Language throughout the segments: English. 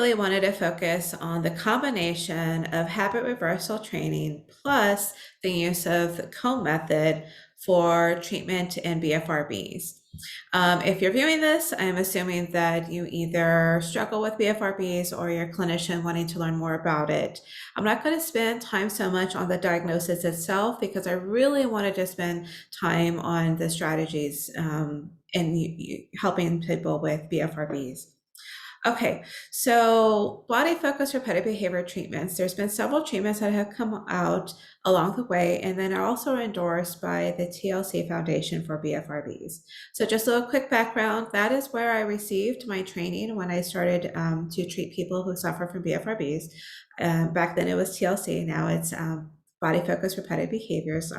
really wanted to focus on the combination of habit reversal training plus the use of the comb method for treatment in BFRBs. If you're viewing this, I'm assuming that you either struggle with BFRBs or you're a clinician wanting to learn more about it. I'm not going to spend time so much on the diagnosis itself because I really wanted to spend time on the strategies and helping people with BFRBs. Okay, so body focused repetitive behavior treatments. There's been several treatments that have come out along the way, and then are also endorsed by the TLC Foundation for BFRBs. So just a little quick background, that is where I received my training when I started to treat people who suffer from BFRBs. Back then it was TLC, now it's Body Focused Repetitive Behaviors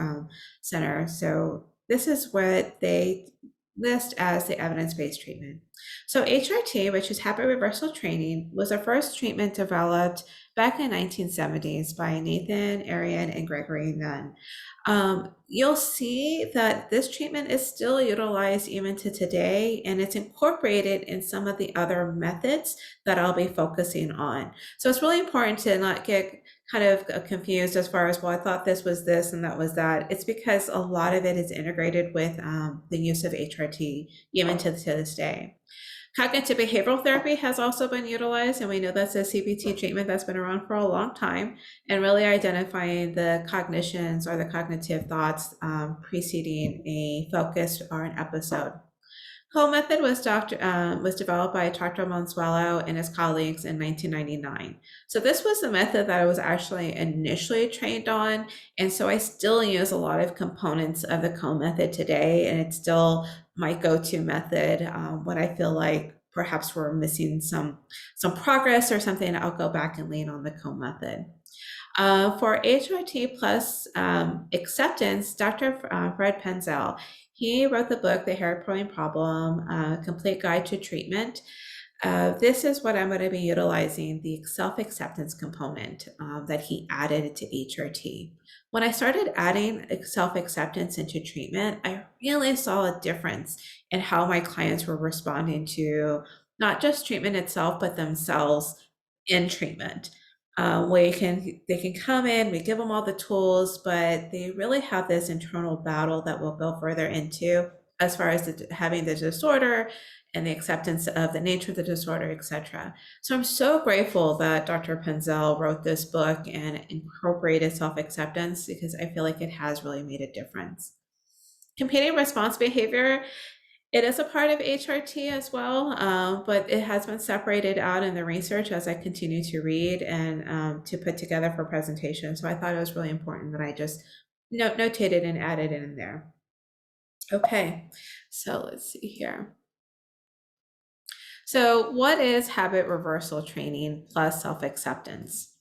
Center. So this is what they list as the evidence-based treatment. So HRT, which is habit reversal training, was the first treatment developed back in the 1970s by Nathan Arian and Gregory Nunn. You'll see that this treatment is still utilized even to today, and it's incorporated in some of the other methods that I'll be focusing on. So it's really important to not get kind of confused as far as, well, I thought this was this and that was that. It's because a lot of it is integrated with the use of HRT even to this day. Cognitive behavioral therapy has also been utilized, and we know that's a CBT treatment that's been around for a long time, and really identifying the cognitions or the cognitive thoughts preceding a focus or an episode. Whole method was developed by Dr. Monsuelo and his colleagues in 1999. So this was the method that I was actually initially trained on, and so I still use a lot of components of the Cone method today, and it's still my go-to method when I feel like perhaps we're missing some progress or something. I'll go back and lean on the Cone method. For HRT plus acceptance, Dr. Fred Penzel, he wrote the book, The Hair Pulling Problem, Complete Guide to Treatment. This is what I'm going to be utilizing, the self-acceptance component that he added to HRT. When I started adding self-acceptance into treatment, I really saw a difference in how my clients were responding to not just treatment itself, but themselves in treatment. They can come in, we give them all the tools, but they really have this internal battle that we'll go further into as far as having the disorder and the acceptance of the nature of the disorder, etc. So I'm so grateful that Dr. Penzel wrote this book and incorporated self-acceptance, because I feel like it has really made a difference. Competing response behavior, it is a part of HRT as well, but it has been separated out in the research as I continue to read and to put together for presentation. So I thought it was really important that I just notated and added it in there. Okay, so let's see here. So what is habit reversal training plus self-acceptance?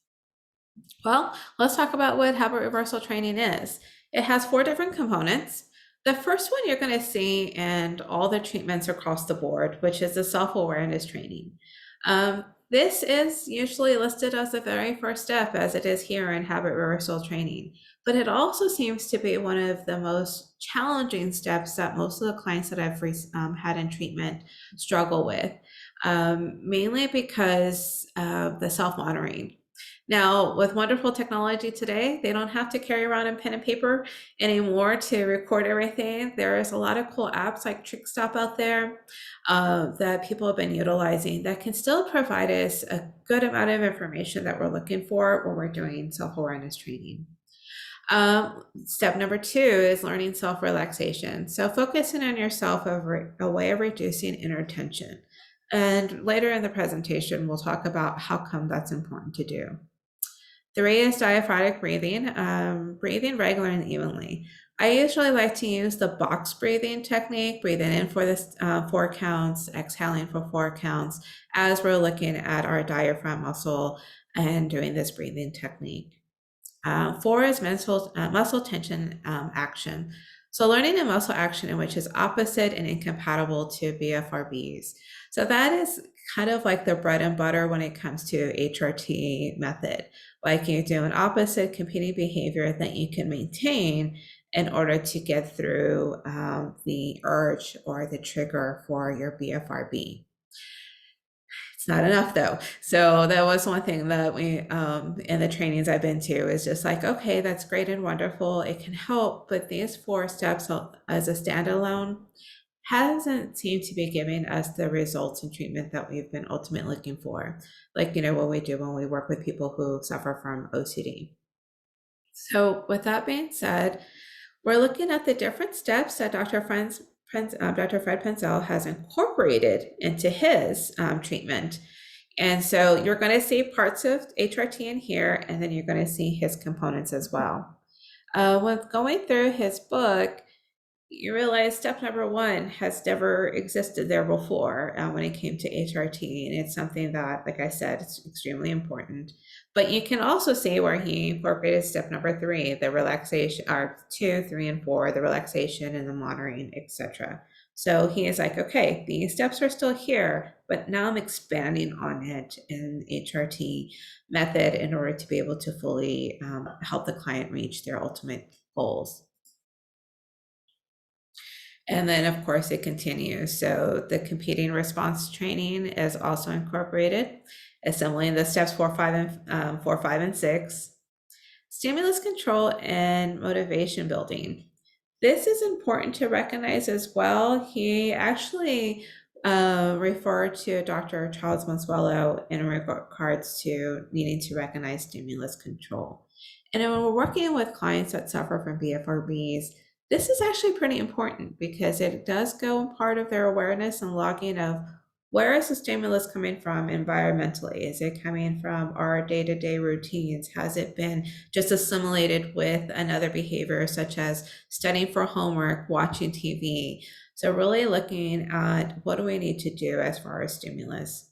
Well, let's talk about what habit reversal training is. It has 4 different components. The first one you're going to see in all the treatments across the board, which is the self-awareness training. This is usually listed as the very first step, as it is here in habit reversal training, but it also seems to be one of the most challenging steps that most of the clients that I've had in treatment struggle with, mainly because of the self-monitoring. Now, with wonderful technology today, they don't have to carry around a pen and paper anymore to record everything. There is a lot of cool apps like TrickStop out there that people have been utilizing that can still provide us a good amount of information that we're looking for when we're doing self-awareness training. Step number 2 is learning self-relaxation. So focusing on yourself as a way of reducing inner tension. And later in the presentation, we'll talk about how come that's important to do. 3 is diaphragmatic breathing, breathing regularly and evenly. I usually like to use the box breathing technique, breathing in for this 4 counts, exhaling for 4 counts, as we're looking at our diaphragm muscle and doing this breathing technique. 4 is muscle tension action. So learning a muscle action in which is opposite and incompatible to BFRBs. So that is kind of like the bread and butter when it comes to HRT method. Like you do an opposite competing behavior that you can maintain in order to get through the urge or the trigger for your BFRB. It's not enough though. So that was one thing that we, in the trainings I've been to, is just like, okay, that's great and wonderful. It can help, but these 4 steps as a standalone hasn't seemed to be giving us the results in treatment that we've been ultimately looking for. Like, what we do when we work with people who suffer from OCD. So with that being said, we're looking at the different steps that Dr. Fred Penzel has incorporated into his treatment. And so you're going to see parts of HRT in here, and then you're going to see his components as well. With going through his book, you realize step number 1 has never existed there before when it came to HRT. And it's something that, like I said, it's extremely important. But you can also see where he incorporated step number 3, the relaxation, or 2, 3, and 4, the relaxation and the monitoring, etc. So he is like, okay, these steps are still here, but now I'm expanding on it in HRT method in order to be able to fully help the client reach their ultimate goals. And then, of course, it continues. So the competing response training is also incorporated, assembling the steps 4, 5, and 6. Stimulus control and motivation building. This is important to recognize as well. He actually referred to Dr. Charles Mansuelo in regards to needing to recognize stimulus control. And when we're working with clients that suffer from BFRBs, this is actually pretty important because it does go in part of their awareness and logging of where is the stimulus coming from environmentally? Is it coming from our day-to-day routines? Has it been just assimilated with another behavior such as studying for homework, watching TV? So really looking at what do we need to do as far as stimulus.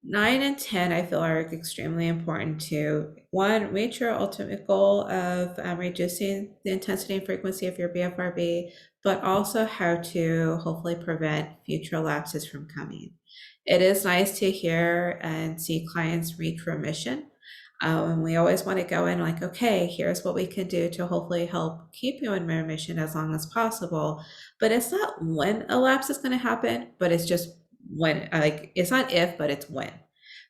9 and 10, I feel are extremely important to, 1, reach your ultimate goal of reducing the intensity and frequency of your BFRB, but also how to hopefully prevent future lapses from coming. It is nice to hear and see clients reach remission. And we always want to go in like, okay, here's what we can do to hopefully help keep you in remission as long as possible. But it's not when a lapse is going to happen, but it's just when, like, it's not if, but it's when.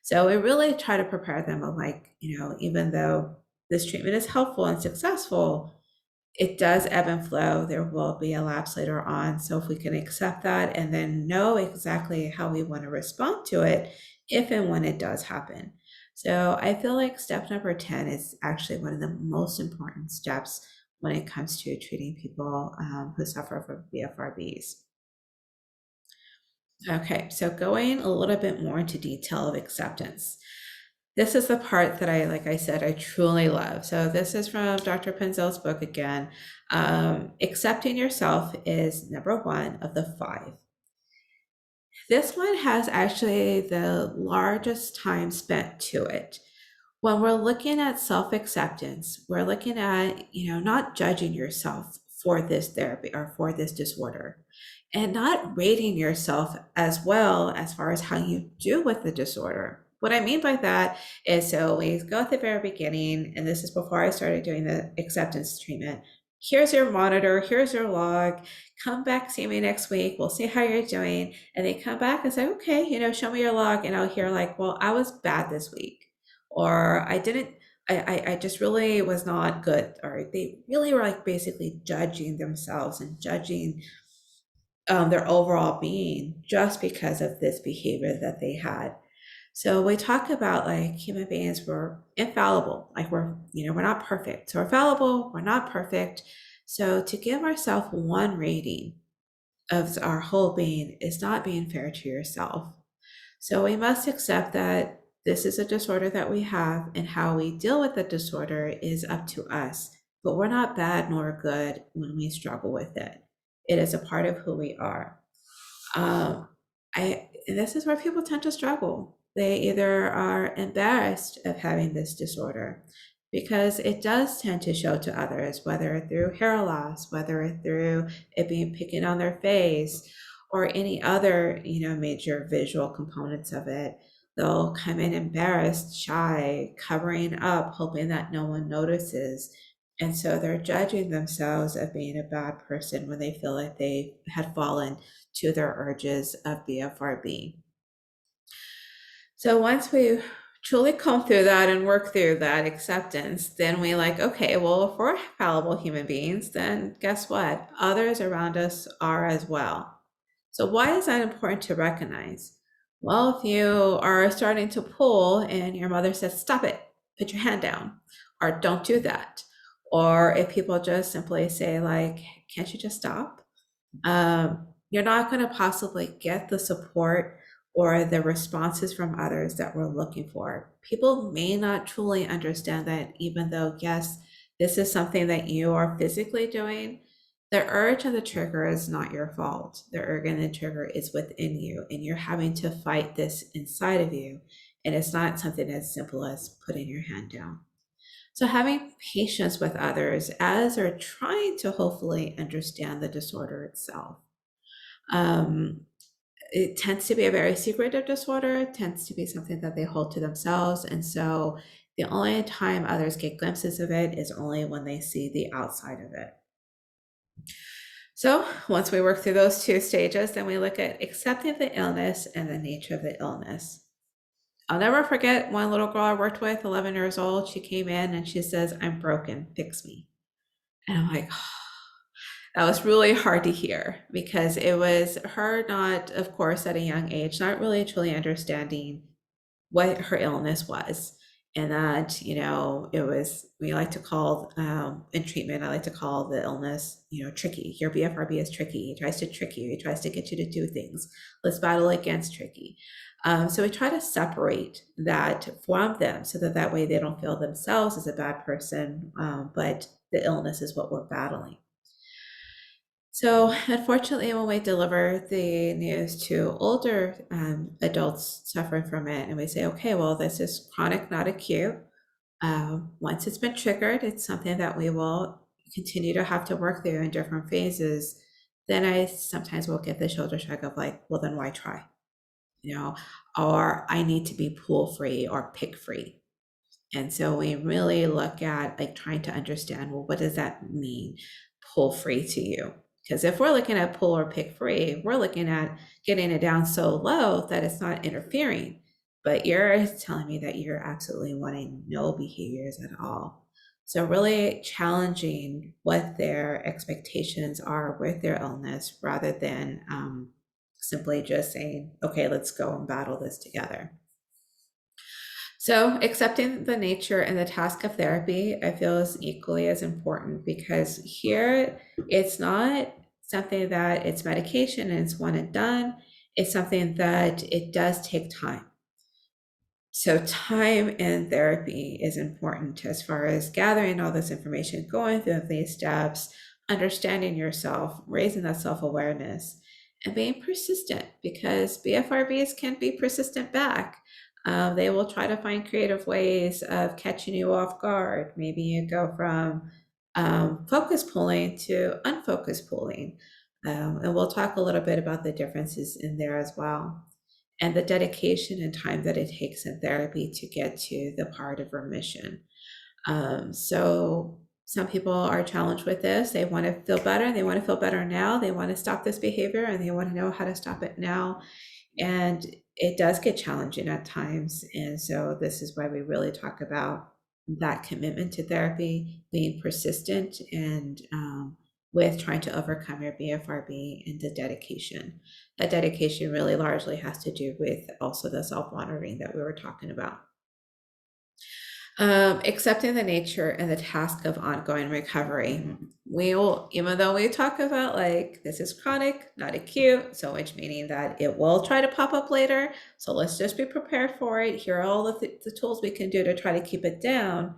So we really try to prepare them of like, even though this treatment is helpful and successful, it does ebb and flow. There will be a lapse later on. So if we can accept that and then know exactly how we want to respond to it, if and when it does happen. So I feel like step number 10 is actually one of the most important steps when it comes to treating people who suffer from BFRBs. Okay, so going a little bit more into detail of acceptance. This is the part that like I said, I truly love. So this is from Dr. Penzel's book again. Accepting yourself is number 1 of the 5. This one has actually the largest time spent to it. When we're looking at self-acceptance, we're looking at, not judging yourself for this therapy or for this disorder, and not rating yourself as well as far as how you do with the disorder. What I mean by that is, so we go at the very beginning, and this is before I started doing the acceptance treatment. Here's your monitor, here's your log, come back, see me next week, we'll see how you're doing. And they come back and say, okay, show me your log. And I'll hear like, well, I was bad this week, or I didn't, I just really was not good, or they really were like basically judging themselves and judging their overall being just because of this behavior that they had. So we talk about like human beings were infallible, like we're not perfect. So we're fallible, we're not perfect. So to give ourselves 1 rating of our whole being is not being fair to yourself. So we must accept that this is a disorder that we have, and how we deal with the disorder is up to us. But we're not bad nor good when we struggle with it. It is a part of who we are. And this is where people tend to struggle. They either are embarrassed of having this disorder because it does tend to show to others, whether through hair loss, whether through it being picking on their face, or any other, major visual components of it. They'll come in embarrassed, shy, covering up, hoping that no one notices. And so they're judging themselves of being a bad person when they feel like they had fallen to their urges of BFRB. So once we truly come through that and work through that acceptance, then we like, okay, well, if we're fallible human beings, then guess what? Others around us are as well. So why is that important to recognize? Well, if you are starting to pull and your mother says, stop it, put your hand down, or don't do that. Or if people just simply say like, can't you just stop? You're not going to possibly get the support or the responses from others that we're looking for. People may not truly understand that, even though, yes, this is something that you are physically doing. The urge and the trigger is not your fault. The urge and the trigger is within you, and you're having to fight this inside of you. And it's not something as simple as putting your hand down. So, having patience with others as they're trying to hopefully understand the disorder itself. Um, it tends to be a very secretive disorder. It tends to be something that they hold to themselves. And so the only time others get glimpses of it is only when they see the outside of it. So once we work through those two stages, then we look at accepting the illness and the nature of the illness. I'll never forget one little girl I worked with, 11 years old. She came in and she says, I'm broken, fix me. And I'm like, that was really hard to hear because it was her not, of course, at a young age, not really truly understanding what her illness was. And that, it was, we like to call, in treatment, I like to call the illness, tricky. Your BFRB is tricky. He tries to trick you. He tries to get you to do things. Let's battle against tricky. So we try to separate that from them so that that way they don't feel themselves as a bad person, but the illness is what we're battling. So, unfortunately, when we deliver the news to older adults suffering from it, and we say, okay, well, this is chronic, not acute. Once it's been triggered, it's something that we will continue to have to work through in different phases. Then I sometimes will get the shoulder shrug of like, well, then why try? Or I need to be pool free or pick free. And so we really look at like trying to understand, well, what does that mean, pull free to you? Because if we're looking at pull or pick free, we're looking at getting it down so low that it's not interfering. But you're telling me that you're absolutely wanting no behaviors at all. So really challenging what their expectations are with their illness rather than simply just saying, okay, let's go and battle this together. So, accepting the nature and the task of therapy, I feel is equally as important because here it's not something that it's medication and it's one and done. It's something that it does take time. So, time in therapy is important as far as gathering all this information, going through these steps, understanding yourself, raising that self awareness, and being persistent because BFRBs can be persistent back. They will try to find creative ways of catching you off guard. Maybe you go from focus pulling to unfocused pulling. And we'll talk a little bit about the differences in there as well and the dedication and time that it takes in therapy to get to the part of remission. So some people are challenged with this. They want to feel better. They want to feel better now. They want to stop this behavior and they want to know how to stop it now. And it does get challenging at times. And so this is why we really talk about that commitment to therapy, being persistent and with trying to overcome your BFRB and the dedication. That dedication really largely has to do with also the self-monitoring that we were talking about. Accepting the nature and the task of ongoing recovery. We will, even though we talk about like this is chronic, not acute, so which meaning that it will try to pop up later. So let's just be prepared for it. Here are all the tools we can do to try to keep it down.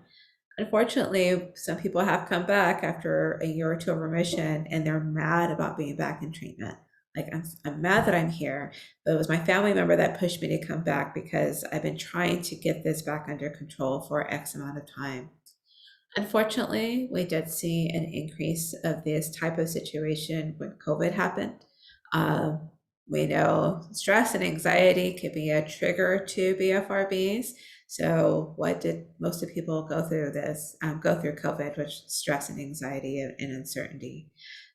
Unfortunately, some people have come back after a year or two of remission and they're mad about being back in treatment. Like, I'm mad that I'm here, but it was my family member that pushed me to come back because I've been trying to get this back under control for X amount of time. Unfortunately, we did see an increase of this type of situation when COVID happened. We know stress and anxiety could be a trigger to BFRBs. So what did most of people go through go through COVID, which stress and anxiety and uncertainty.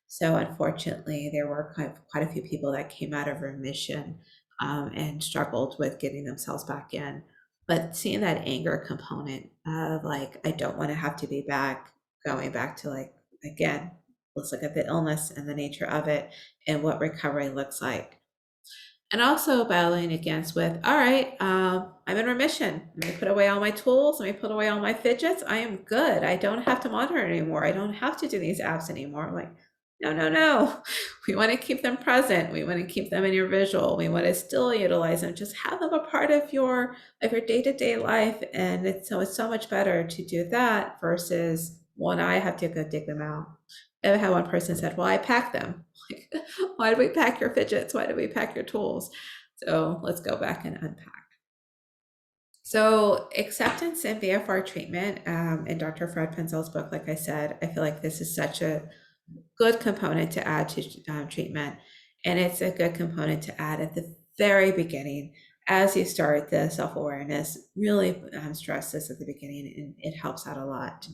So unfortunately, there were quite a few people that came out of remission and struggled with getting themselves back in. But seeing that anger component of like, I don't want to have to be back, going back to like, again, let's look at the illness and the nature of it and what recovery looks like. And also battling against with, all right, I'm in remission. Let me put away all my tools. Let me put away all my fidgets. I am good. I don't have to monitor anymore. I don't have to do these apps anymore. I'm like, no, no, no. We want to keep them present. We want to keep them in your visual. We want to still utilize them. Just have them a part of your day-to-day life. And it's so much better to do that versus one, I have to go dig them out. I had one person said, well, I pack them. Like, why do we pack your fidgets? Why do we pack your tools? So let's go back and unpack. So acceptance and BFR treatment in Dr. Fred Penzel's book, like I said, I feel like this is such a good component to add to treatment. And it's a good component to add at the very beginning as you start the self-awareness. Really stress this at the beginning, and it helps out a lot.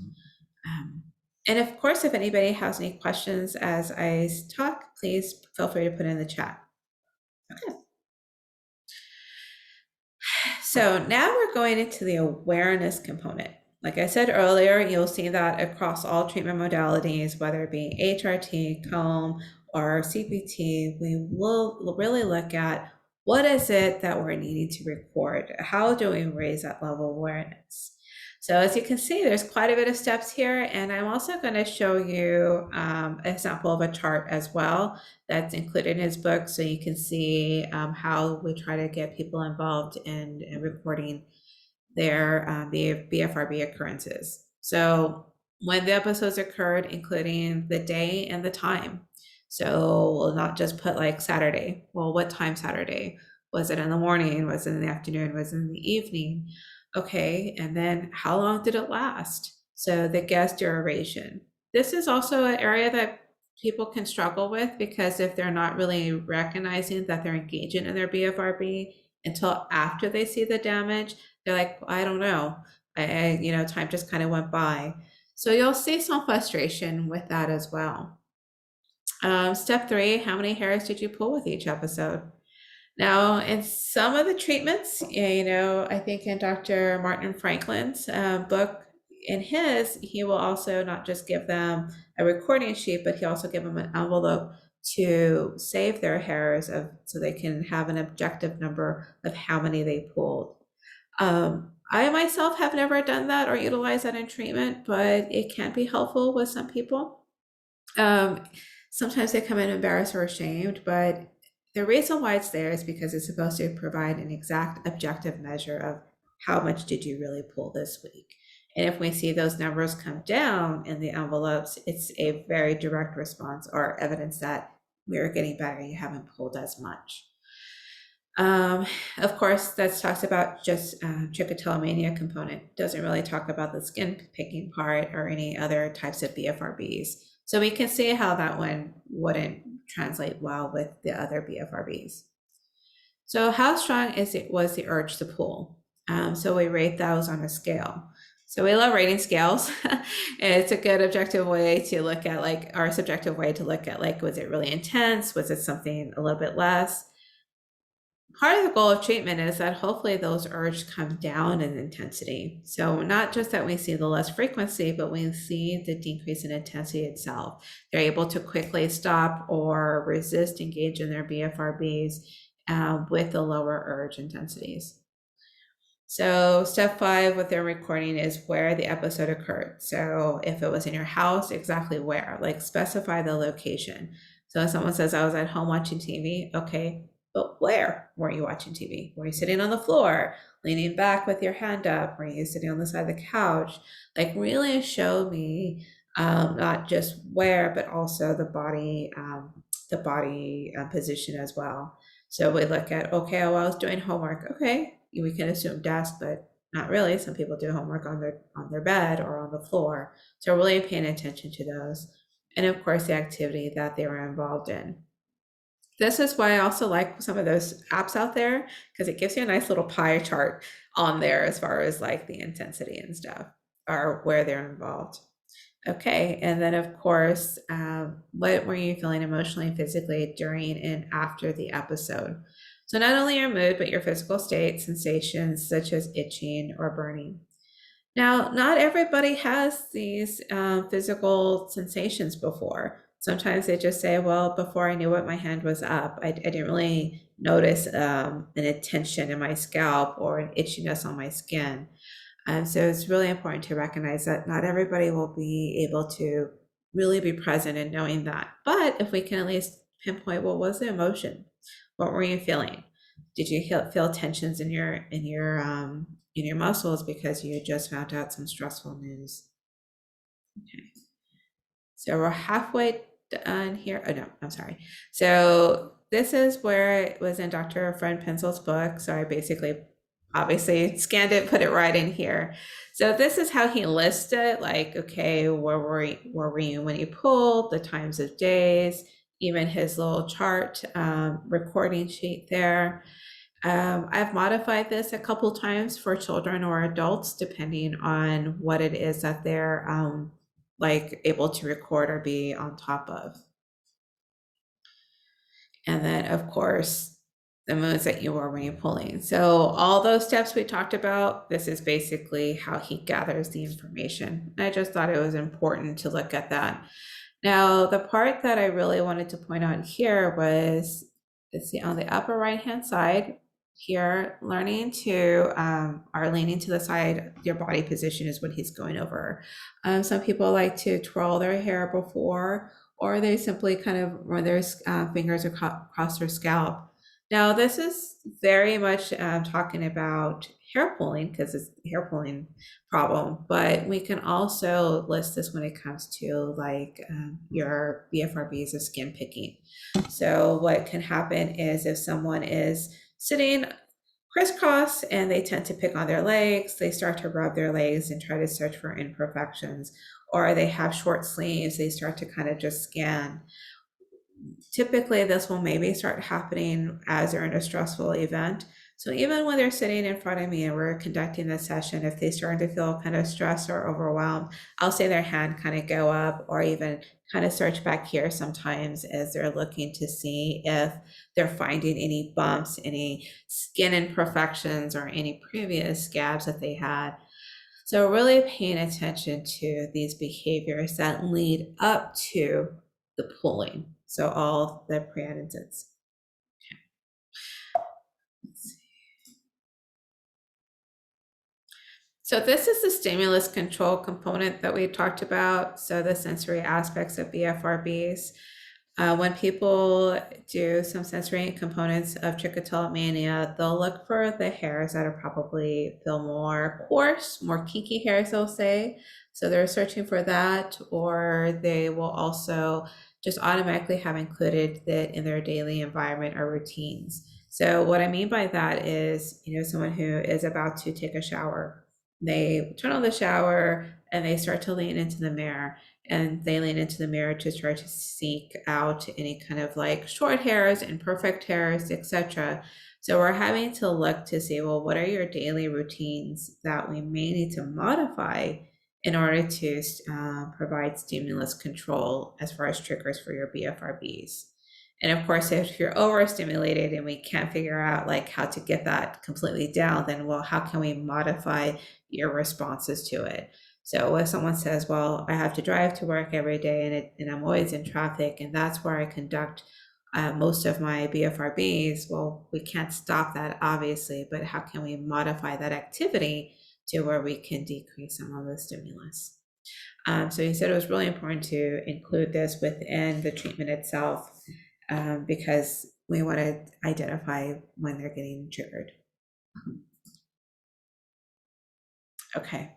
And of course, if anybody has any questions as I talk, please feel free to put in the chat. Okay. So now we're going into the awareness component. Like I said earlier, you'll see that across all treatment modalities, whether it be HRT, COMB, or CPT, we will really look at what is it that we're needing to record? How do we raise that level of awareness? So as you can see, there's quite a bit of steps here, and I'm also going to show you an example of a chart as well that's included in his book, so you can see how we try to get people involved in recording their BFRB occurrences. So when the episodes occurred, including the day and the time. So we'll not just put like Saturday. Well, what time Saturday? Was it in the morning? Was it in the afternoon? Was it in the evening? Okay, and then how long did it last? So the guest duration. This is also an area that people can struggle with, because if they're not really recognizing that they're engaging in their BFRB until after they see the damage, they're like, I don't know. Time just kind of went by. So you'll see some frustration with that as well. Step 3, how many hairs did you pull with each episode? Now, in some of the treatments, I think in Dr. Martin Franklin's book, in his, he will also not just give them a recording sheet, but he also give them an envelope to save their hairs so they can have an objective number of how many they pulled. I myself have never done that or utilized that in treatment, but it can be helpful with some people. Sometimes they come in embarrassed or ashamed, but the reason why it's there is because it's supposed to provide an exact objective measure of how much did you really pull this week. And if we see those numbers come down in the envelopes, it's a very direct response or evidence that we're getting better, you haven't pulled as much. Of course, that talks about just trichotillomania component. Doesn't really talk about the skin picking part or any other types of BFRBs. So we can see how that one wouldn't translate well with the other BFRBs. So how strong was the urge to pull? So we rate those on a scale. So we love rating scales. It's a good objective way to look at, like, our subjective way to look at, like, was it really intense? Was it something a little bit less? Part of the goal of treatment is that hopefully those urges come down in intensity. So not just that we see the less frequency, but we see the decrease in intensity itself. They're able to quickly stop or resist engage in their BFRBs with the lower urge intensities. So step 5 with their recording is where the episode occurred. So if it was in your house, exactly where, like specify the location. So if someone says, I was at home watching TV, okay, but where were you watching TV? Were you sitting on the floor, leaning back with your hand up? Were you sitting on the side of the couch? Like, really show me not just where, but also the body position as well. So we look at, okay, well, I was doing homework. Okay, we can assume desk, but not really. Some people do homework on their bed or on the floor. So really paying attention to those. And of course, the activity that they were involved in. This is why I also like some of those apps out there, because it gives you a nice little pie chart on there as far as like the intensity and stuff, or where they're involved. Okay, and then of course, what were you feeling emotionally and physically during and after the episode? So not only your mood, but your physical state, sensations such as itching or burning. Now, not everybody has these physical sensations before. Sometimes they just say, well, before I knew it, my hand was up. I didn't really notice an tension in my scalp or an itchiness on my skin. So it's really important to recognize that not everybody will be able to really be present in knowing that. But if we can at least pinpoint what was the emotion, what were you feeling? Did you feel tensions in your muscles because you just found out some stressful news? Okay. So we're halfway done here. Oh no, I'm sorry. So this is where it was in Dr. Fred Penzel's book. So I basically obviously scanned it, put it right in here. So this is how he lists it, like, okay, where were you when you pulled, the times of days, even his little chart recording sheet there. I've modified this a couple times for children or adults, depending on what it is that they're like able to record or be on top of. And then, of course, the moves that you were when you're pulling. So all those steps we talked about, this is basically how he gathers the information. I just thought it was important to look at that. Now, the part that I really wanted to point out here was, let's see, on the upper right-hand side here, learning to, or leaning to the side, your body position is what he's going over. Some people like to twirl their hair before, or they simply kind of run their fingers across their scalp. Now, this is very much talking about hair pulling, because it's a hair pulling problem, but we can also list this when it comes to like your BFRBs of skin picking. So what can happen is if someone is sitting crisscross and they tend to pick on their legs, they start to rub their legs and try to search for imperfections, or they have short sleeves, they start to kind of just scan. Typically, this will maybe start happening as they're in a stressful event. So even when they're sitting in front of me and we're conducting this session, if they start to feel kind of stressed or overwhelmed, I'll see their hand kind of go up, or even kind of search back here sometimes as they're looking to see if they're finding any bumps, any skin imperfections, or any previous scabs that they had. So really paying attention to these behaviors that lead up to the pulling. So all the preantecedents. So this is the stimulus control component that we talked about. So the sensory aspects of BFRBs. When people do some sensory components of trichotillomania, they'll look for the hairs that are probably feel more coarse, more kinky hairs, they'll say. So they're searching for that, or they will also just automatically have included that in their daily environment or routines. So what I mean by that is, someone who is about to take a shower, they turn on the shower and they start to lean into the mirror, and they lean into the mirror to try to seek out any kind of like short hairs, imperfect hairs, etc. So we're having to look to see, well, what are your daily routines that we may need to modify in order to provide stimulus control as far as triggers for your BFRBs. And of course, if you're overstimulated and we can't figure out like how to get that completely down, then well, how can we modify your responses to it? So if someone says, well, I have to drive to work every day and I'm always in traffic, and that's where I conduct most of my BFRBs, well, we can't stop that obviously, but how can we modify that activity to where we can decrease some of the stimulus? So he said it was really important to include this within the treatment itself, because we want to identify when they're getting triggered. Okay.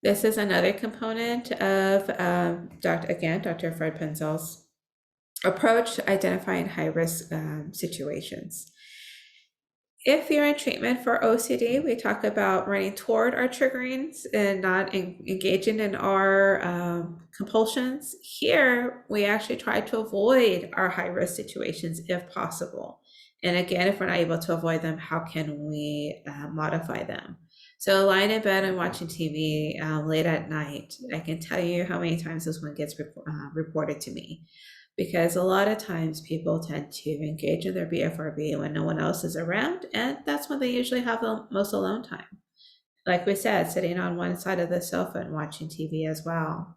This is another component of Dr. Fred Penzel's approach to identifying high-risk situations. If you're in treatment for OCD, we talk about running toward our triggerings and not engaging in our compulsions. Here, we actually try to avoid our high-risk situations if possible. And again, if we're not able to avoid them, how can we modify them? So lying in bed and watching TV late at night, I can tell you how many times this one gets reported to me. because a lot of times people tend to engage in their BFRB when no one else is around, and that's when they usually have the most alone time. Like we said, sitting on one side of the sofa and watching TV as well,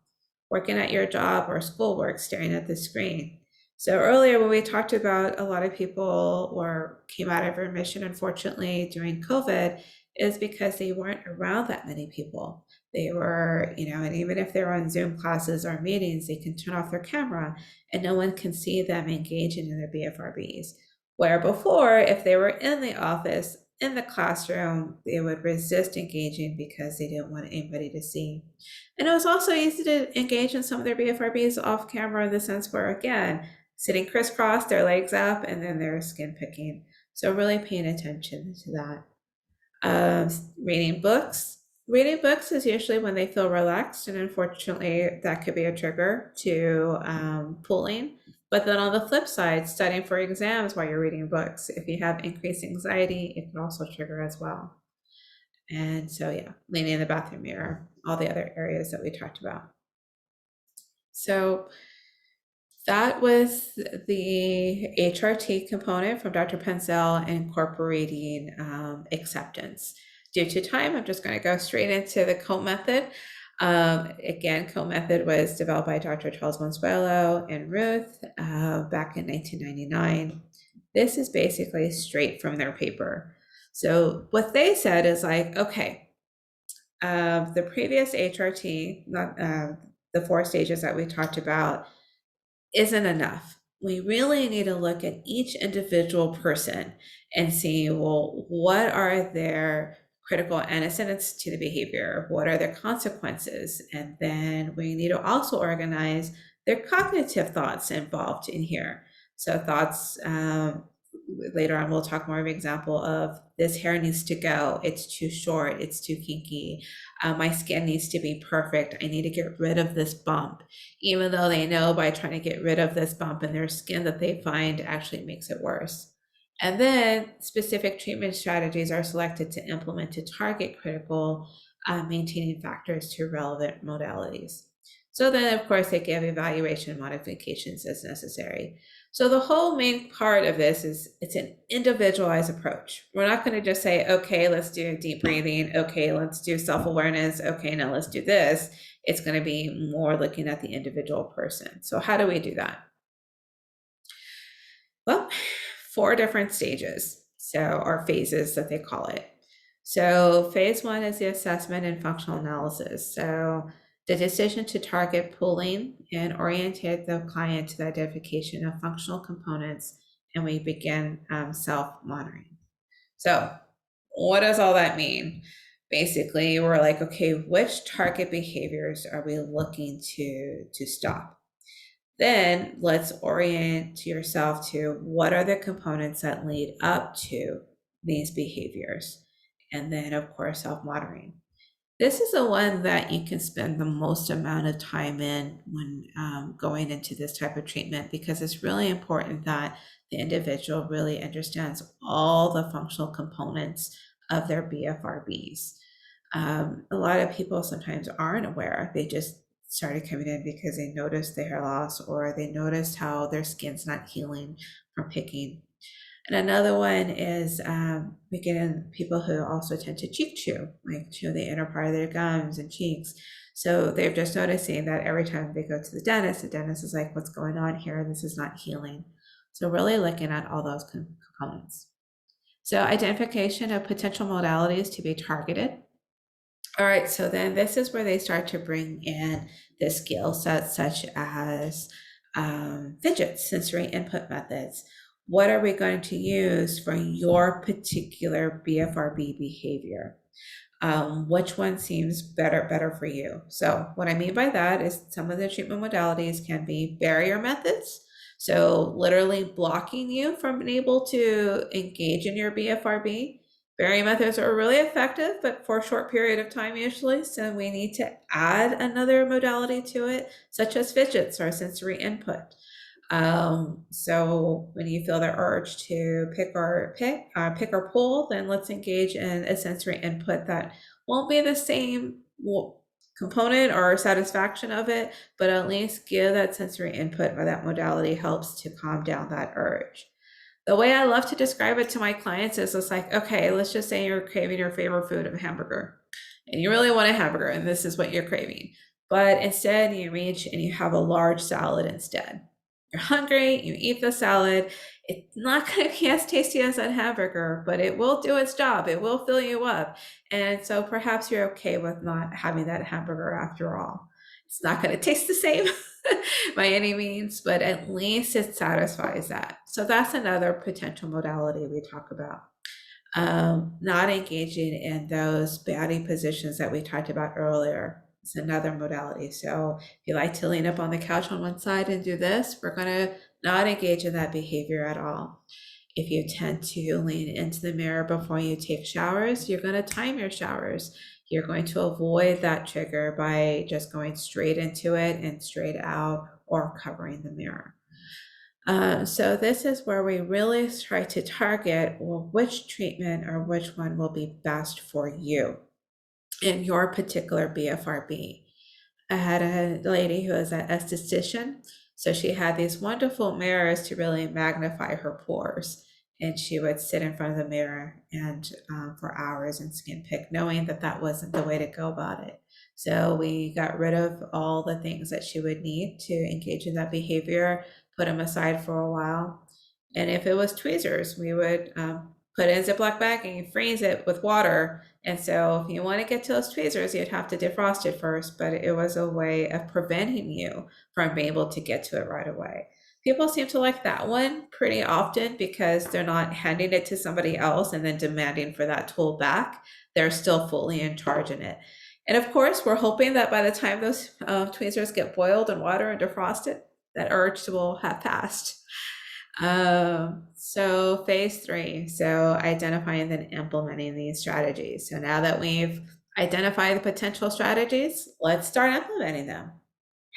working at your job or schoolwork, staring at the screen. So earlier when we talked about a lot of people or came out of remission, unfortunately, during COVID, is because they weren't around that many people. They were, and even if they're on Zoom classes or meetings, they can turn off their camera and no one can see them engaging in their BFRBs. Where before, if they were in the office, in the classroom, they would resist engaging because they didn't want anybody to see. And it was also easy to engage in some of their BFRBs off camera in the sense where, again, sitting crisscross, their legs up, and then they're skin picking. So really paying attention to that. Reading books. Reading books is usually when they feel relaxed, and unfortunately, that could be a trigger to pulling. But then on the flip side, studying for exams while you're reading books, if you have increased anxiety, it can also trigger as well. And so, yeah, leaning in the bathroom mirror, all the other areas that we talked about. So that was the HRT component from Dr. Penzel incorporating acceptance. Due to time, I'm just going to go straight into the COME method. Again, COME method was developed by Dr. Charles Monsuelo and Ruth back in 1999. This is basically straight from their paper. So what they said is like, okay, the previous HRT, the 4 stages that we talked about, isn't enough. We really need to look at each individual person and see, well, what are their critical antecedents to the behavior? What are their consequences? And then we need to also organize their cognitive thoughts involved in here. So thoughts, later on, we'll talk more of an example of this hair needs to go. It's too short. It's too kinky. My skin needs to be perfect. I need to get rid of this bump, even though they know by trying to get rid of this bump in their skin that they find actually makes it worse. And then specific treatment strategies are selected to implement to target critical maintaining factors to relevant modalities. So then, of course, they give evaluation modifications as necessary. So the whole main part of this is it's an individualized approach. We're not going to just say, okay, let's do deep breathing. Okay, let's do self-awareness. Okay, now let's do this. It's going to be more looking at the individual person. So how do we do that? Well, 4 different stages, so or phases that they call it. So phase 1 is the assessment and functional analysis. So the decision to target pooling and orientate the client to the identification of functional components, and we begin self-monitoring. So what does all that mean? Basically, we're like, okay, which target behaviors are we looking to stop? Then let's orient yourself to what are the components that lead up to these behaviors. And then, of course, self-monitoring. This is the one that you can spend the most amount of time in when going into this type of treatment, because it's really important that the individual really understands all the functional components of their BFRBs. A lot of people sometimes aren't aware. They just started coming in because they noticed the hair loss or they noticed how their skin's not healing from picking. And another one is we get in people who also tend to cheek chew, like chew the inner part of their gums and cheeks. So they're just noticing that every time they go to the dentist is like, what's going on here? This is not healing. So really looking at all those components. So identification of potential modalities to be targeted. All right, so then this is where they start to bring in the skill sets such as fidgets, sensory input methods. What are we going to use for your particular BFRB behavior? Which one seems better for you? So what I mean by that is some of the treatment modalities can be barrier methods. So literally blocking you from being able to engage in your BFRB. Barrier methods are really effective, but for a short period of time usually. So we need to add another modality to it, such as fidgets or sensory input. So when you feel the urge to pick or pull, then let's engage in a sensory input that won't be the same. component or satisfaction of it, but at least give that sensory input or that modality helps to calm down that urge. The way I love to describe it to my clients is it's like, okay, let's just say you're craving your favorite food of a hamburger and you really want a hamburger and this is what you're craving. But instead you reach and you have a large salad instead. You're hungry, you eat the salad. It's not going to be as tasty as that hamburger, but it will do its job. It will fill you up. And so perhaps you're okay with not having that hamburger after all. It's not going to taste the same by any means, but at least it satisfies that. So that's another potential modality we talk about. Not engaging in those baddie positions that we talked about earlier. It's another modality. So if you like to lean up on the couch on one side and do this, we're going to not engage in that behavior at all. If you tend to lean into the mirror before you take showers, you're going to time your showers. You're going to avoid that trigger by just going straight into it and straight out or covering the mirror. So this is where we really try to target, well, which treatment or which one will be best for you in your particular BFRB. I had a lady who was an esthetician, so she had these wonderful mirrors to really magnify her pores. And she would sit in front of the mirror and for hours and skin pick, knowing that that wasn't the way to go about it. So we got rid of all the things that she would need to engage in that behavior, put them aside for a while. And if it was tweezers, we would put it in a Ziploc bag and freeze it with water. And so if you want to get to those tweezers, you'd have to defrost it first, but it was a way of preventing you from being able to get to it right away. People seem to like that one pretty often because they're not handing it to somebody else and then demanding for that tool back. They're still fully in charge in it. And of course, we're hoping that by the time those tweezers get boiled in water and defrosted, that urge will have passed. So phase 3, so identifying and then implementing these strategies. So now that we've identified the potential strategies, let's start implementing them.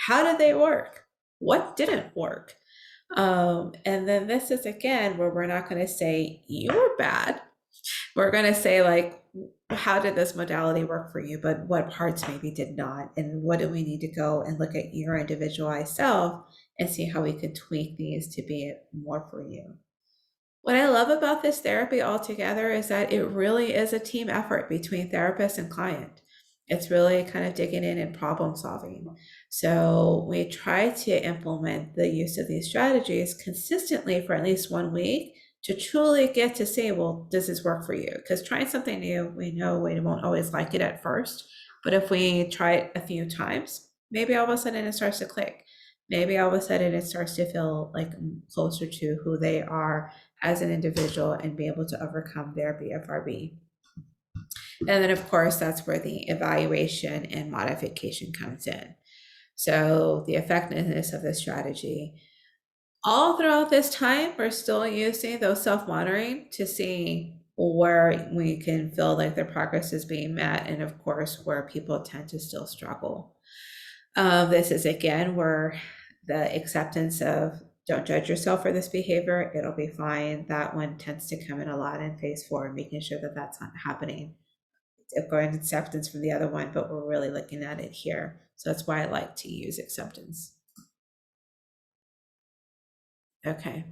How did they work? What didn't work? And then this is again where we're not going to say you were bad. We're going to say like, how did this modality work for you, but what parts maybe did not, and what do we need to go and look at your individualized self and see how we could tweak these to be more for you. What I love about this therapy altogether is that it really is a team effort between therapist and client. It's really kind of digging in and problem solving. So we try to implement the use of these strategies consistently for at least 1 week to truly get to say, well, does this work for you? Because trying something new, we know we won't always like it at first, but if we try it a few times, maybe all of a sudden it starts to click. Maybe all of a sudden it starts to feel like closer to who they are as an individual and be able to overcome their BFRB. And then of course, that's where the evaluation and modification comes in. So the effectiveness of the strategy. All throughout this time, we're still using those self-monitoring to see where we can feel like the progress is being met, and of course, where people tend to still struggle. This is again where the acceptance of don't judge yourself for this behavior, it'll be fine. That one tends to come in a lot in phase 4, making sure that that's not happening. Going to acceptance from the other one, but we're really looking at it here. So that's why I like to use acceptance. Okay.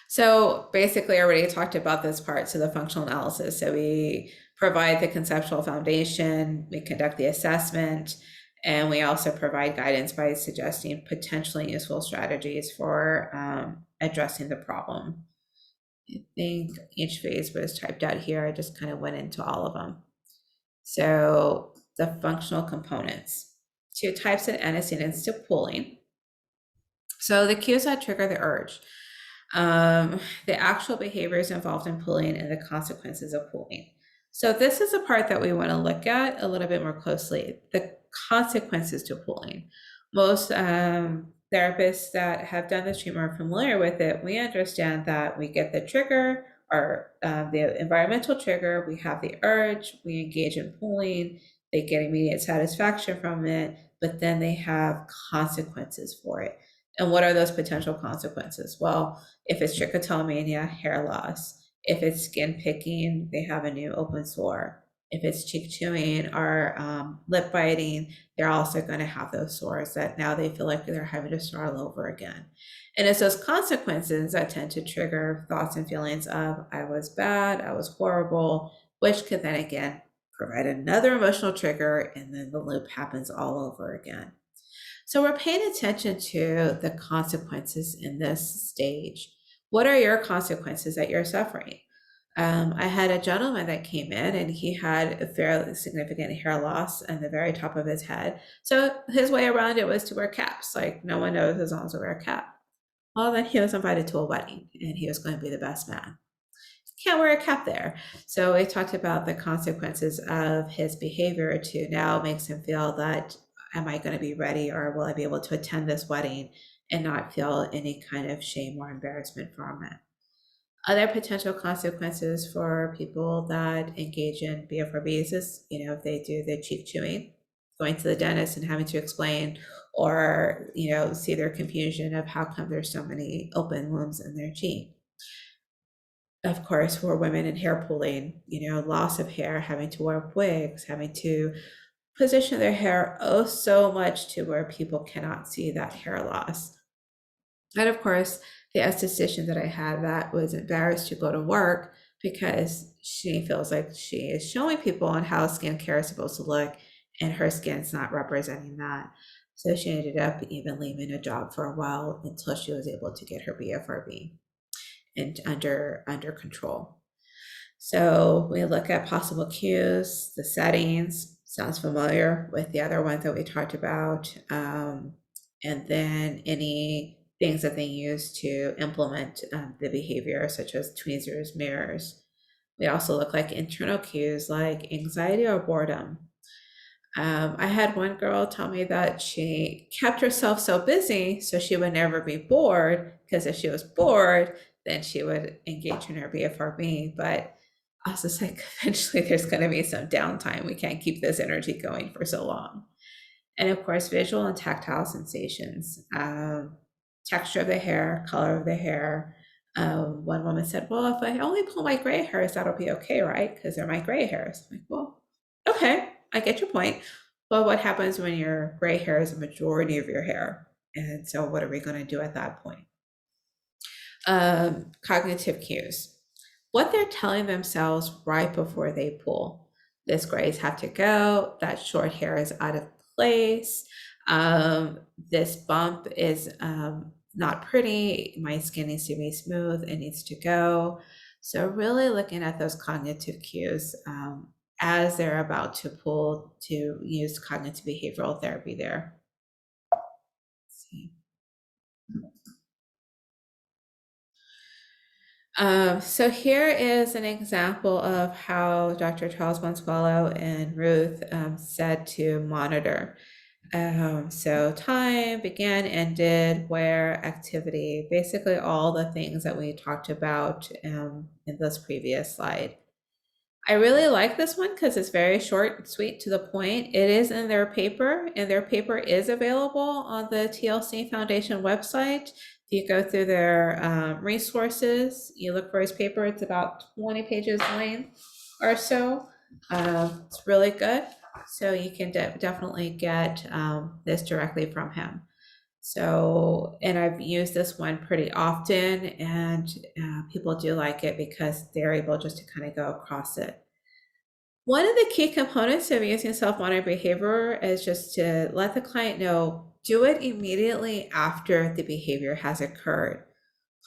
So basically I already talked about this part, so the functional analysis. So we provide the conceptual foundation, we conduct the assessment, and we also provide guidance by suggesting potentially useful strategies for addressing the problem. I think each phase was typed out here. I just kind of went into all of them. So the functional components, 2 types of antecedents to pooling. So the cues that trigger the urge. The actual behaviors involved in pooling and the consequences of pooling. So this is a part that we want to look at a little bit more closely, the consequences to pooling. Most therapists that have done this treatment are familiar with it. We understand that we get the trigger or the environmental trigger, we have the urge, we engage in pooling, they get immediate satisfaction from it, but then they have consequences for it. And what are those potential consequences? Well, if it's trichotillomania, hair loss. If it's skin picking, they have a new open sore. If it's cheek chewing or lip biting, they're also going to have those sores that now they feel like they're having to start all over again. And it's those consequences that tend to trigger thoughts and feelings of, I was bad, I was horrible, which could then again provide another emotional trigger, and then the loop happens all over again. So we're paying attention to the consequences in this stage. What are your consequences that you're suffering? I had a gentleman that came in and he had a fairly significant hair loss on the very top of his head. So his way around it was to wear caps. Like no one knows as long as I wear a cap. Well, then he was invited to a wedding and he was going to be the best man. Can't wear a cap there. So we talked about the consequences of his behavior to now makes him feel that, am I going to be ready or will I be able to attend this wedding and not feel any kind of shame or embarrassment from it? Other potential consequences for people that engage in BFRBs is, if they do the cheek chewing, going to the dentist and having to explain or, see their confusion of how come there's so many open wounds in their cheek. Of course, for women in hair pulling, loss of hair, having to wear wigs, having to position their hair oh so much to where people cannot see that hair loss. And of course, the esthetician that I had that was embarrassed to go to work because she feels like she is showing people on how skincare is supposed to look, and her skin's not representing that. So she ended up even leaving a job for a while until she was able to get her BFRB and under control. So we look at possible cues, the settings, sounds familiar with the other ones that we talked about. And then any things that they use to implement the behavior, such as tweezers, mirrors. We also look like internal cues like anxiety or boredom. I had one girl tell me that she kept herself so busy so she would never be bored, because if she was bored, then she would engage in her BFRB. But I was just like, eventually there's going to be some downtime. We can't keep this energy going for so long. And of course, visual and tactile sensations, texture of the hair, color of the hair. One woman said, well, if I only pull my gray hairs, that'll be okay, right? Because they're my gray hairs. I'm like, well, okay, I get your point. But what happens when your gray hair is a majority of your hair? And so what are we going to do at that point? Cognitive cues. What they're telling themselves right before they pull. This grays have to go. That short hair is out of place. This bump is not pretty. My skin needs to be smooth. It needs to go. So really looking at those cognitive cues as they're about to pull, to use cognitive behavioral therapy there. Let's see. So here is an example of how Dr. Charles Bonsuelo and Ruth said to monitor. So time, began, ended, where, activity, basically all the things that we talked about in this previous slide. I really like this one because it's very short and sweet to the point. It is in their paper, and their paper is available on the TLC Foundation website. If you go through their resources, you look for his paper, it's about 20 pages length or so. It's really good. So you can definitely get this directly from him. So, and I've used this one pretty often, and people do like it because they're able just to kind of go across it. One of the key components of using self-monitored behavior is just to let the client know, do it immediately after the behavior has occurred.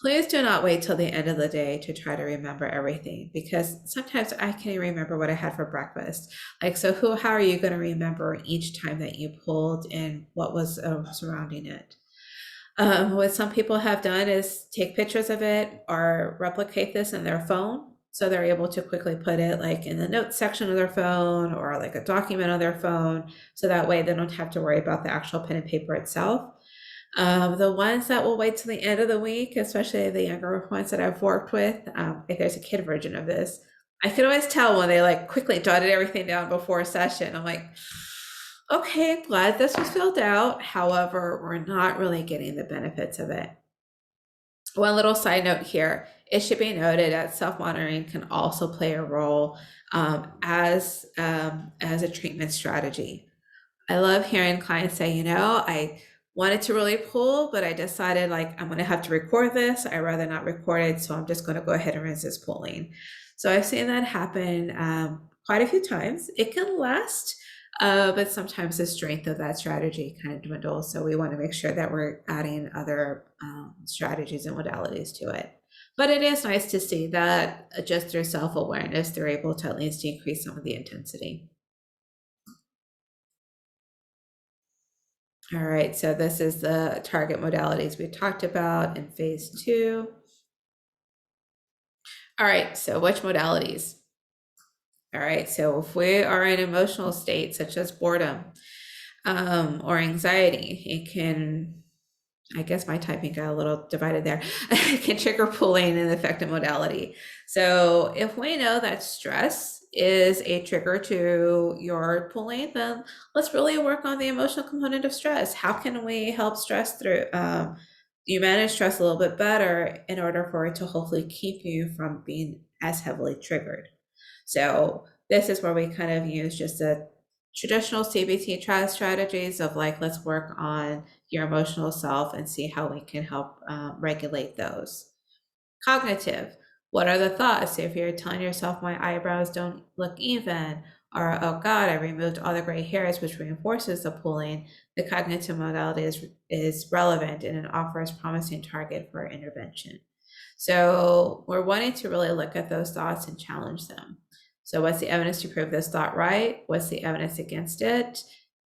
Please do not wait till the end of the day to try to remember everything, because sometimes I can't remember what I had for breakfast. Like, so how are you going to remember each time that you pulled and what was surrounding it? What some people have done is take pictures of it or replicate this in their phone. So they're able to quickly put it like in the notes section of their phone or like a document on their phone. So that way they don't have to worry about the actual pen and paper itself. The ones that will wait till the end of the week, especially the younger ones that I've worked with, if there's a kid version of this, I can always tell when they like quickly jotted everything down before a session. I'm like, okay, glad this was filled out. However, we're not really getting the benefits of it. One little side note here, it should be noted that self-monitoring can also play a role as a treatment strategy. I love hearing clients say, I wanted to really pull, but I decided like I'm going to have to record this. I'd rather not record it, so I'm just going to go ahead and resist pulling. So I've seen that happen quite a few times. It can last, but sometimes the strength of that strategy kind of dwindles. So we want to make sure that we're adding other strategies and modalities to it. But it is nice to see that just through self-awareness, they're able to at least decrease some of the intensity. All right, so this is the target modalities we talked about in phase 2. All right, so which modalities? All right, so if we are in emotional states such as boredom or anxiety, it can, I guess my typing got a little divided there, it can trigger pulling an effective modality. So if we know that stress is a trigger to your pulling, then let's really work on the emotional component of stress. How can we help stress through, you manage stress a little bit better in order for it to hopefully keep you from being as heavily triggered? So this is where we kind of use just the traditional CBT strategies of like, let's work on your emotional self and see how we can help regulate those. Cognitive, what are the thoughts? If you're telling yourself my eyebrows don't look even, or oh God, I removed all the gray hairs, which reinforces the pulling, the cognitive modality is relevant and it offers promising target for intervention. So we're wanting to really look at those thoughts and challenge them. So what's the evidence to prove this thought right? What's the evidence against it?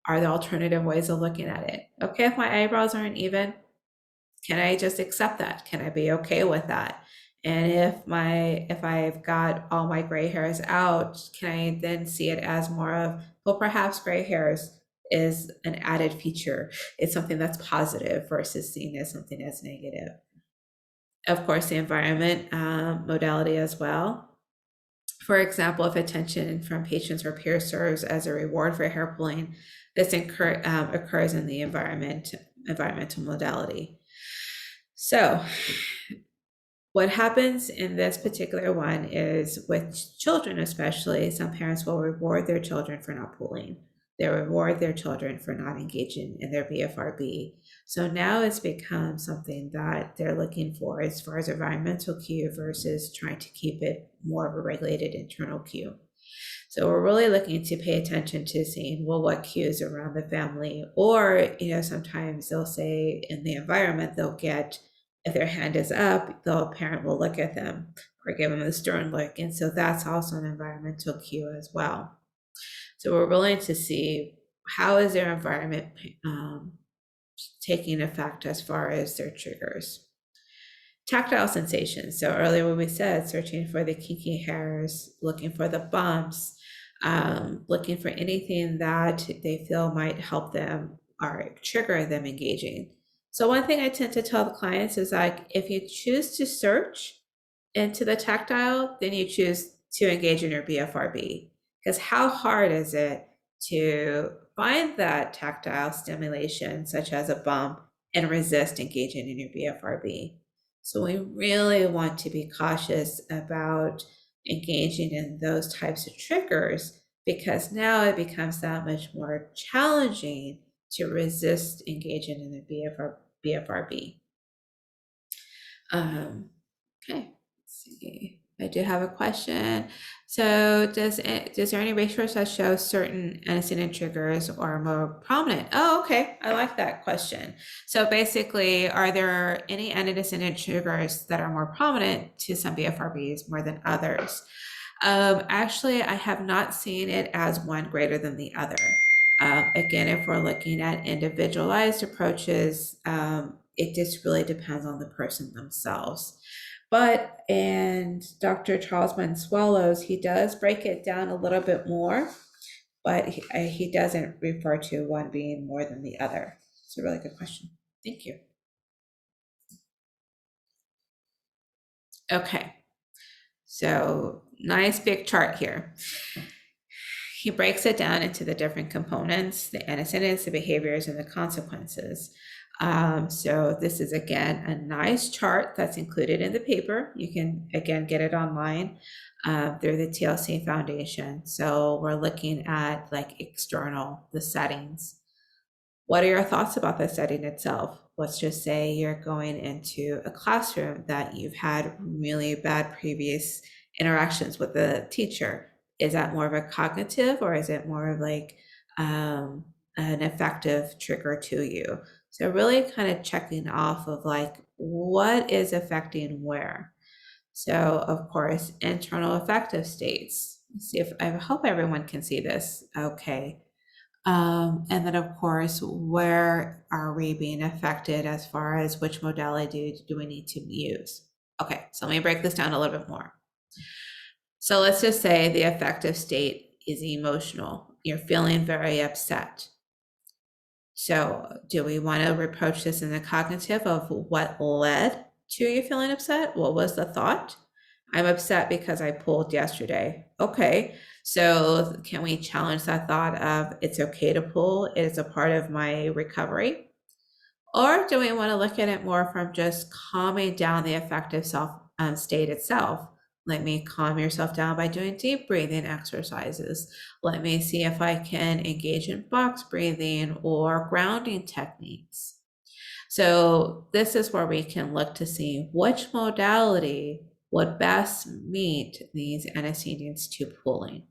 Are there alternative ways of looking at it? Okay, if my eyebrows aren't even, can I just accept that? Can I be okay with that? And if I've got all my gray hairs out, can I then see it as more of, well, perhaps gray hairs is an added feature. It's something that's positive versus seen as something as negative. Of course, the environment modality as well. For example, if attention from patients or peers serves as a reward for hair pulling, this occurs in the environmental modality. So what happens in this particular one is with children especially, some parents will reward their children for not pulling. They reward their children for not engaging in their BFRB. So now it's become something that they're looking for as far as environmental cue versus trying to keep it more of a regulated internal cue. So we're really looking to pay attention to seeing, well, what cues around the family, or, sometimes they'll say in the environment, they'll get, if their hand is up, the parent will look at them or give them a stern look. And so that's also an environmental cue as well. So we're willing to see how is their environment taking effect as far as their triggers. Tactile sensations. So earlier when we said searching for the kinky hairs, looking for the bumps, looking for anything that they feel might help them or trigger them engaging. So one thing I tend to tell the clients is like, if you choose to search into the tactile, then you choose to engage in your BFRB. Because how hard is it to find that tactile stimulation, such as a bump, and resist engaging in your BFRB? So we really want to be cautious about engaging in those types of triggers, because now it becomes that much more challenging to resist engaging in the BFRB. Okay, let's see. I do have a question. So does there any resource that shows certain antecedent triggers are more prominent? Oh, okay. I like that question. So basically, are there any antecedent triggers that are more prominent to some BFRBs more than others? Actually, I have not seen it as one greater than the other. Again, if we're looking at individualized approaches, it just really depends on the person themselves. But and Dr. Charles Mansuelos, he does break it down a little bit more, but he doesn't refer to one being more than the other. It's a really good question. Thank you. Okay, so nice big chart here. He breaks it down into the different components, the antecedents, the behaviors, and the consequences. So this is again a nice chart that's included in the paper. You can again get it online through the TLC Foundation. So we're looking at like external, the settings. What are your thoughts about the setting itself? Let's just say you're going into a classroom that you've had really bad previous interactions with the teacher. Is that more of a cognitive or is it more of like an effective trigger to you? So really kind of checking off of like what is affecting where. So of course, internal affective states. Let's see if I hope everyone can see this. Okay. And then of course, where are we being affected as far as which modality do we need to use? Okay, so let me break this down a little bit more. So let's just say the affective state is emotional. You're feeling very upset. So do we want to approach this in the cognitive of what led to you feeling upset? What was the thought? I'm upset because I pulled yesterday. Okay, so can we challenge that thought of it's okay to pull? It is a part of my recovery. Or do we want to look at it more from just calming down the affective self state itself? Let me calm yourself down by doing deep breathing exercises. Let me see if I can engage in box breathing or grounding techniques. So this is where we can look to see which modality would best meet these antecedents to pulling.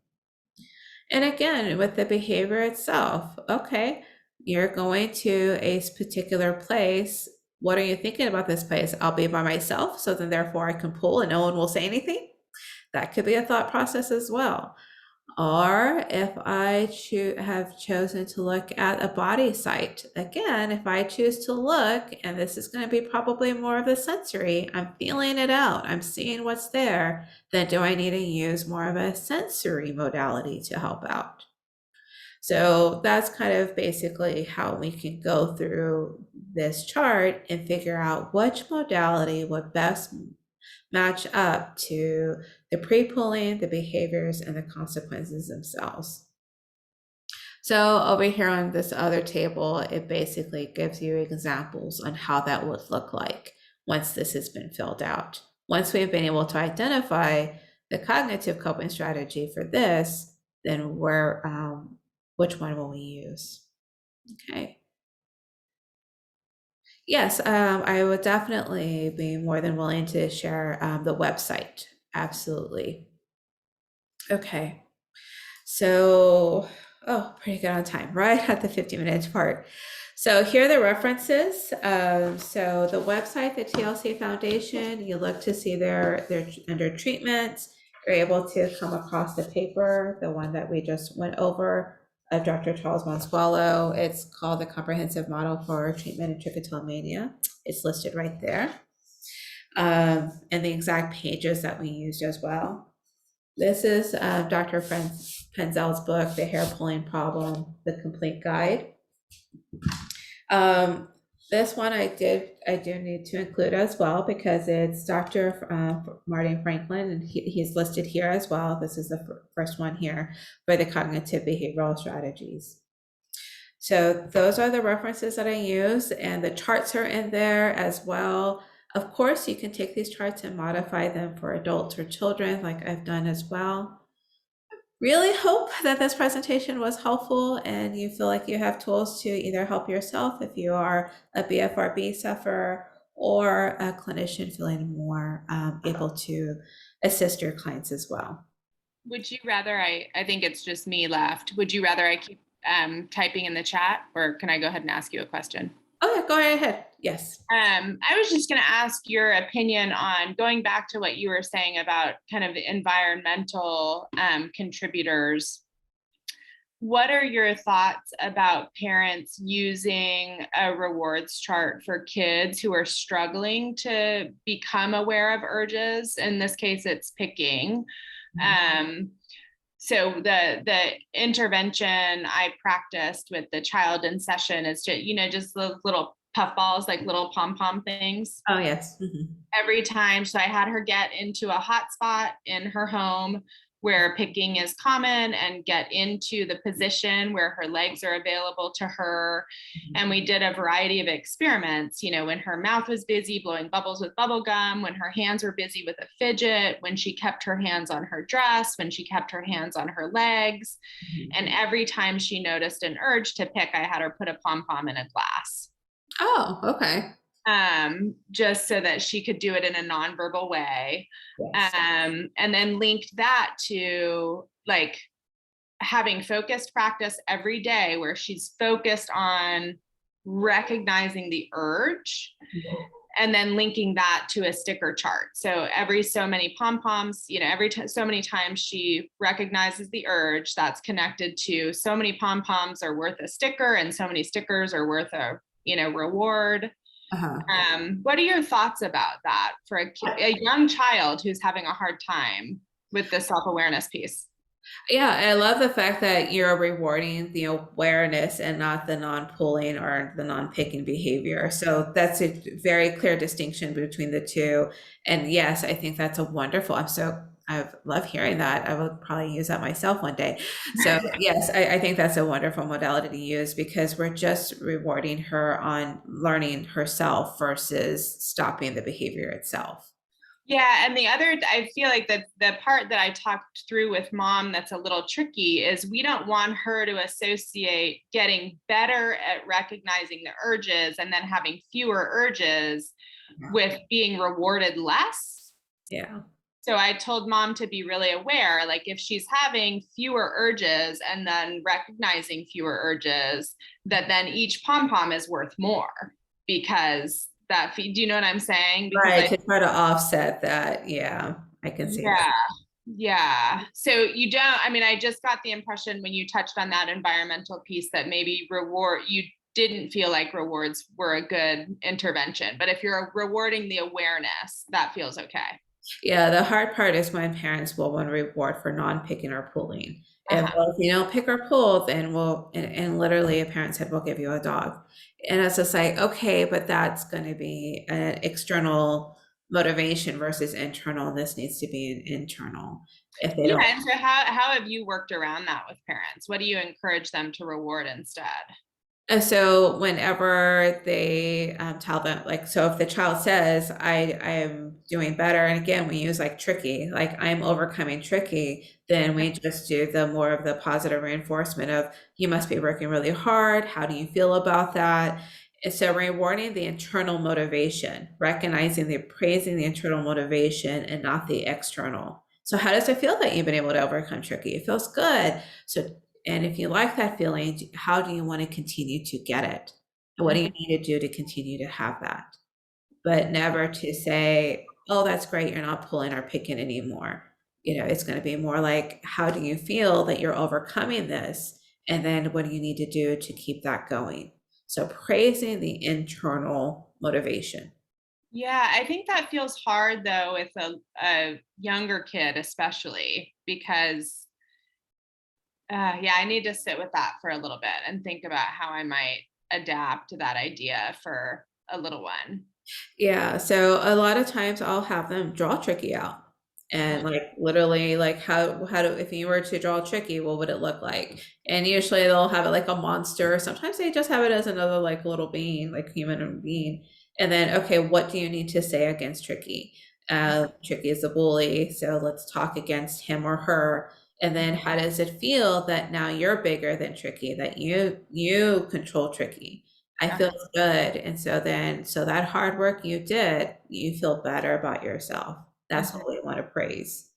And again, with the behavior itself, okay, you're going to a particular place. What are you thinking about this place? I'll be by myself, so then therefore I can pull and no one will say anything. That could be a thought process as well. Or if I have chosen to look at a body site, again, if I choose to look, and this is going to be probably more of the sensory, I'm feeling it out, I'm seeing what's there, then do I need to use more of a sensory modality to help out? So that's kind of basically how we can go through this chart and figure out which modality would best match up to the pre-pulling, the behaviors, and the consequences themselves. So over here on this other table, it basically gives you examples on how that would look like once this has been filled out. Once we've been able to identify the cognitive coping strategy for this, then which one will we use? Okay. Yes, I would definitely be more than willing to share the website. Absolutely. Okay. So, oh, pretty good on time, right at the 50-minute part. So here are the references. So the website, the TLC Foundation, you look to see they're under treatment. You're able to come across the paper, the one that we just went over of Dr. Charles Monsuelo. It's called the Comprehensive Model for Treatment of Trichotillomania. It's listed right there. And the exact pages that we used as well. This is Dr. Penzel's book, The Hair Pulling Problem, The Complete Guide. This one I do need to include as well because it's Dr. Martin Franklin, and he's listed here as well. This is the first one here for the cognitive behavioral strategies. So those are the references that I use, and the charts are in there as well. Of course, you can take these charts and modify them for adults or children like I've done as well. Really hope that this presentation was helpful and you feel like you have tools to either help yourself if you are a BFRB sufferer or a clinician feeling more able to assist your clients as well. Would you rather I think it's just me left. Would you rather I keep typing in the chat, or can I go ahead and ask you a question? Oh yeah, go right ahead. Yes. I was just going to ask your opinion on going back to what you were saying about kind of environmental contributors. What are your thoughts about parents using a rewards chart for kids who are struggling to become aware of urges? In this case, it's picking. So the intervention I practiced with the child in session is to, just those little puff balls, like little pom-pom things. Oh, yes. Every time. So I had her get into a hot spot in her home, where picking is common and get into the position where her legs are available to her. And we did a variety of experiments, when her mouth was busy blowing bubbles with bubble gum, when her hands were busy with a fidget, when she kept her hands on her dress, when she kept her hands on her legs. And every time she noticed an urge to pick, I had her put a pom-pom in a glass. Oh, okay. Just so that she could do it in a nonverbal way. Yes. And then linked that to like having focused practice every day where she's focused on recognizing the urge and then linking that to a sticker chart. So every so many pom-poms, so many times she recognizes the urge, that's connected to so many pom-poms are worth a sticker and so many stickers are worth a, reward. Uh-huh. What are your thoughts about that for a young child who's having a hard time with the self-awareness piece? Yeah, I love the fact that you're rewarding the awareness and not the non-pulling or the non-picking behavior. So that's a very clear distinction between the two. And yes, I think that's a wonderful. I love hearing that. I will probably use that myself one day. So yes, I think that's a wonderful modality to use because we're just rewarding her on learning herself versus stopping the behavior itself. Yeah, and the other, I feel like that the part that I talked through with mom that's a little tricky is we don't want her to associate getting better at recognizing the urges and then having fewer urges with being rewarded less. Yeah. So I told mom to be really aware, like if she's having fewer urges and then recognizing fewer urges, that then each pom-pom is worth more because do you know what I'm saying? Because Right, to try to offset that. Yeah, I can see that. yeah, yeah. So I just got the impression when you touched on that environmental piece that maybe you didn't feel like rewards were a good intervention. But if you're rewarding the awareness, that feels okay. Yeah, the hard part is when parents will want to reward for non-picking or pulling. If, Uh-huh. well, if you don't pick or pull, then and literally a parent said, we'll give you a dog. And it's just like, okay, but that's going to be an external motivation versus internal. And this needs to be an internal. If they Yeah. don't. And so how have you worked around that with parents? What do you encourage them to reward instead? And so whenever they tell them, like, so if the child says, I am doing better, and again, we use like tricky, like I'm overcoming tricky, then we just do the more of the positive reinforcement of you must be working really hard. How do you feel about that? And so rewarding the internal motivation, recognizing praising the internal motivation and not the external. So how does it feel that you've been able to overcome tricky? It feels good. So and if you like that feeling, how do you want to continue to get it? And what do you need to do to continue to have that? But never to say, oh, that's great, you're not pulling or picking anymore. It's going to be more like, how do you feel that you're overcoming this? And then what do you need to do to keep that going? So praising the internal motivation. Yeah, I think that feels hard though with a younger kid, especially because yeah, I need to sit with that for a little bit and think about how I might adapt to that idea for a little one. Yeah, so a lot of times I'll have them draw Tricky out. And like literally like how do if you were to draw Tricky, what would it look like? And usually they'll have it like a monster. Sometimes they just have it as another like little being, like human being. And then okay, what do you need to say against Tricky? Tricky is a bully, so let's talk against him or her. And then how does it feel that now you're bigger than Tricky, that you control Tricky? I feel good. And so that hard work you did, you feel better about yourself. That's what we want to praise.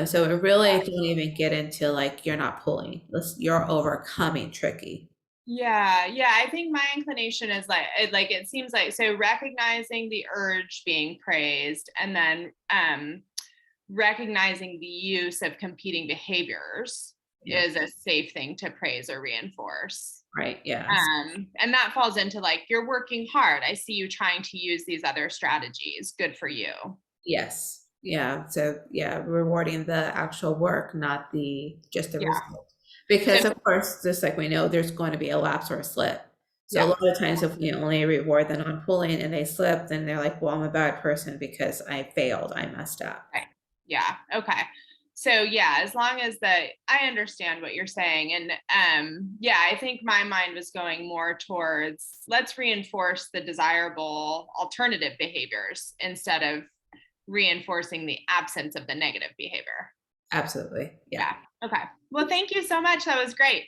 So we really don't even get into like, you're not pulling, you're overcoming tricky. Yeah, yeah. I think my inclination is it seems like so recognizing the urge being praised and then recognizing the use of competing behaviors Yeah. is a safe thing to praise or reinforce. Right. Yeah. And that falls into like, you're working hard. I see you trying to use these other strategies. Good for you. Yes. Yeah. So yeah, rewarding the actual work, not just the Yeah. result. Because So, of course, just like we know, there's going to be a lapse or a slip. So a yeah. lot of times if we only reward the non-pulling and they slip, then they're like, well, I'm a bad person because I failed, I messed up. Right. Yeah. Okay. So yeah, as long as I understand what you're saying. And yeah, I think my mind was going more towards let's reinforce the desirable alternative behaviors instead of reinforcing the absence of the negative behavior. Absolutely. Yeah. Yeah. Okay. Well, thank you so much. That was great.